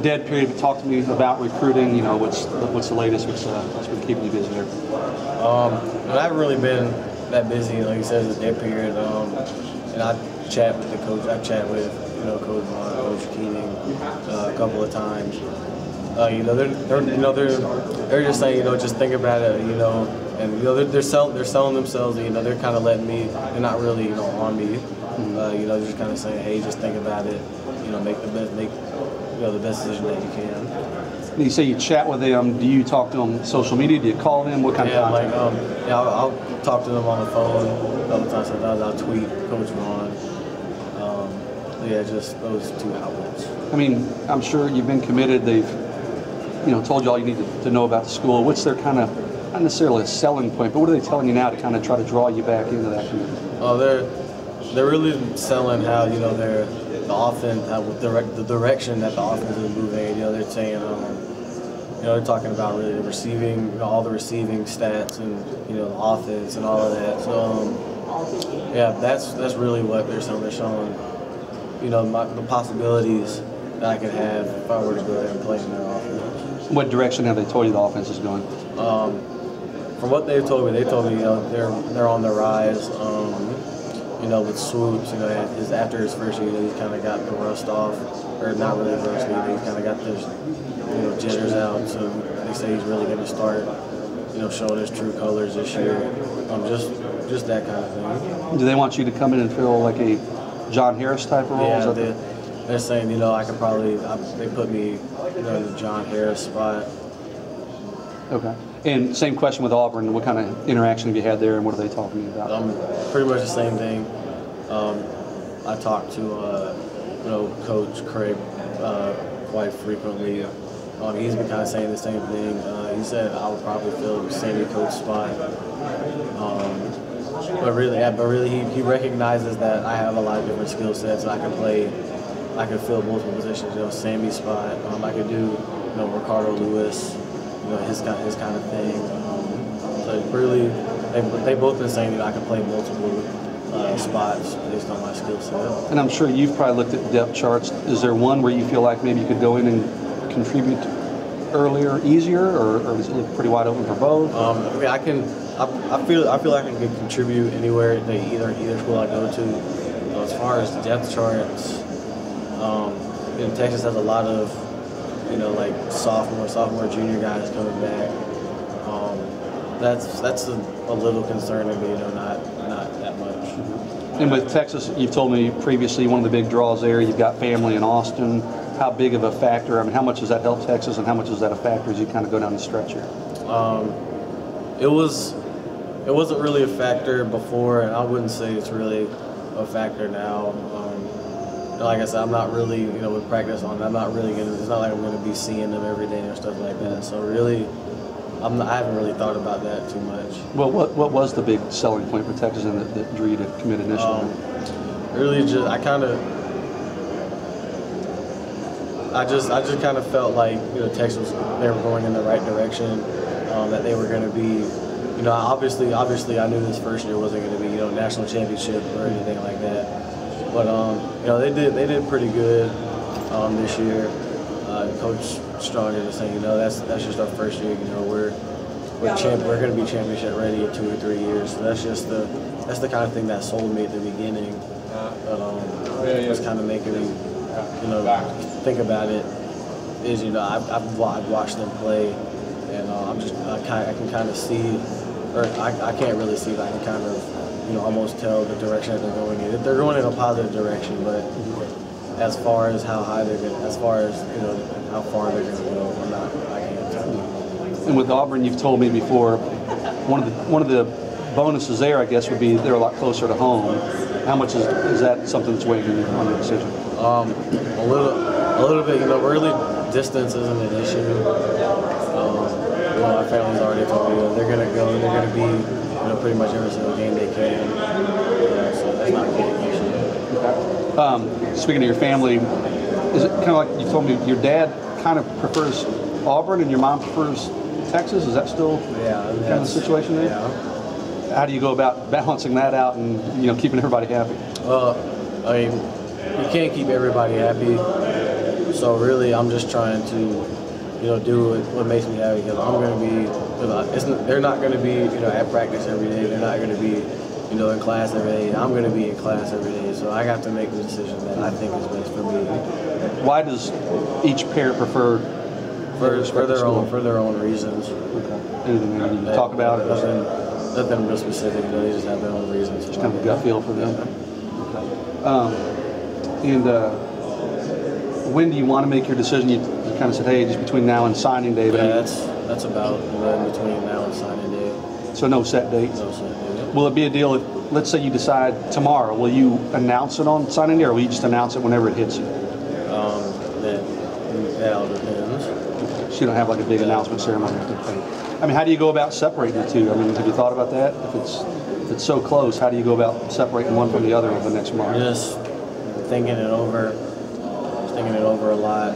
dead period, talk to me about recruiting. You know, what's the latest? What's been keeping you busy there? I haven't really been that busy, like you said, it's a dead period. And I chat with the coach. I chat with Coach Vaughn, Coach Keating a couple of times. They're just saying, just think about it, and they're selling themselves. They're kind of letting me. They're not really on me. They're just kind of saying, hey, just think about it. Make the best decision that you can. You say you chat with them. Do you talk to them social media? Do you call them? What kind of contact? I'll talk to them on the phone a couple times. Sometimes I'll tweet Coach Vaughn. Just those two outlets. I mean, I'm sure you've been committed. They've told you all you need to know about the school. What's their kind of, not necessarily a selling point, but what are they telling you now to kind of try to draw you back into that commitment? Oh, they're really selling how the offense, how the direction that the offense is moving. They're saying they're talking about really the receiving, all the receiving stats and the offense and all of that. So that's really what they're selling. They're showing the possibilities that I could have if I were to go there and play in their offense. What direction have they told you the offense is going? From what they've told me, they're on the rise. With Swoops, after his first year, he's kind of got the rust off, or not really rust either. He's kind of got those, jitters out. So they say he's really going to start, showing his true colors this year. Just that kind of thing. Do they want you to come in and fill like a John Harris type of role? Yeah, they're saying, I could probably, they put me in the John Harris spot. Okay. And same question with Auburn. What kind of interaction have you had there, and what are they talking to you about? Pretty much the same thing. I talked to, Coach Craig quite frequently. He's been kind of saying the same thing. He said I would probably fill Sammy Coach's spot. But really, he recognizes that I have a lot of different skill sets. I can fill multiple positions. Sammy's spot. I could do, Ricardo Lewis, his kind of thing. So really, they both been saying I can play multiple spots based on my skill set. And I'm sure you've probably looked at depth charts. Is there one where you feel like maybe you could go in and contribute earlier, easier, or does it look pretty wide open for both? I feel like I can contribute anywhere either school I go to. As far as depth charts, Texas has a lot of like sophomore, junior guys coming back. That's a little concerning, but not that much. And with Texas, you've told me previously one of the big draws there. You've got family in Austin. How big of a factor? I mean, how much does that help Texas, and how much is that a factor as you kind of go down the stretch here? It wasn't really a factor before, and I wouldn't say it's really a factor now. Like I said, I'm not really, with practice on, I'm not really gonna. It's not like I'm gonna be seeing them every day or stuff like that. So really, I haven't really thought about that too much. Well, what was the big selling point for Texas and that drew you to commit initially? Really, I just kind of felt like Texas, they were going in the right direction. That they were going to be, obviously I knew this first year wasn't going to be national championship or anything like that. But they did pretty good this year. Coach Strong is saying that's just our first year. We're going to be championship ready in 2 or 3 years. So that's the kind of thing that sold me at the beginning. But it's kind of making me think about it. Is I've watched them play, and I can kind of see, or I can't really see, but I can kind of almost tell the direction that they're going in. They're going in a positive direction, but as far as how high they're going, as far as how far they're going to go, I can't tell. And with Auburn, you've told me before, one of the bonuses there, I guess, would be they're a lot closer to home. How much is that something that's weighing on your decision? A little bit. Really, distance isn't an issue. My family's already told me they're going to go. They're going to be, pretty much every single game they can. So that's not a big issue. Okay. Speaking of your family, is it kind of like you told me your dad kind of prefers Auburn and your mom prefers Texas? Is that still kind of the situation there? Yeah. How do you go about balancing that out and keeping everybody happy? You can't keep everybody happy. So really, I'm just trying to, you know, do what makes me happy, because I'm going to be, they're not going to be, you know, at practice every day. They're not going to be, you know, in class every day. I'm going to be in class every day. So I got to make the decision that I think is best for me. Why does each parent prefer for their own reasons? Okay. Anything that you can talk about? Nothing real specific. You know, they just have their own reasons. Just kind of a gut feel for them. Okay. When do you want to make your decision? You kind of said, hey, just between now and signing day. Yeah, that's about, you know, in between now and signing day. So no set date? No set date. Will it be a deal if, let's say you decide tomorrow, will you announce it on signing day, or will you just announce it whenever it hits you? That all depends. So you don't have like a big announcement ceremony? I mean, how do you go about separating the two? I mean, have you thought about that? If it's so close, how do you go about separating one from the other over the next month? Just thinking it over a lot.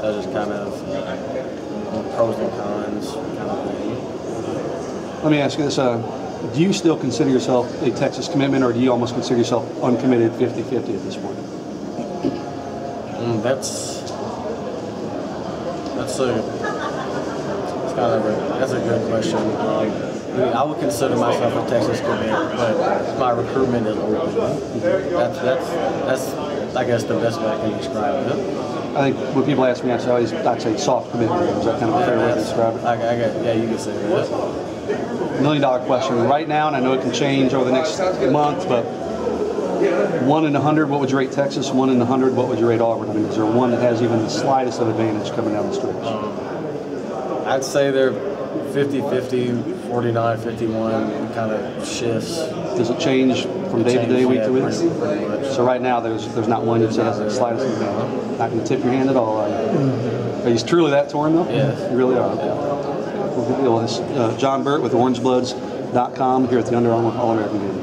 That's just kind of pros and cons kind of thing. Let me ask you this. Do you still consider yourself a Texas commitment, or do you almost consider yourself uncommitted 50-50 at this point? That's a good question. I mean, I would consider myself a Texas commitment, but my recruitment is open. That's I guess the best way I can describe it. I think when people ask me, I'd say soft commitment. Is that kind of a fair way to describe it? Yeah, you can say that. $1 million question right now, and I know it can change over the next month, but 1 in 100, what would you rate Texas? 1 in 100, what would you rate Auburn? I mean, is there one that has even the slightest of advantage coming down the stretch? I'd say they're 50-50, 49-51, kind of shifts. Does it change from day to day, week to week? Pretty much. So right now, there's not one that has the slightest advantage. Not going to tip your hand at all, are you? Are you truly that torn, though? Yes. You really are. Yeah. Well, good deal. This John Burt with OrangeBloods.com here at the Under Armour All American Game.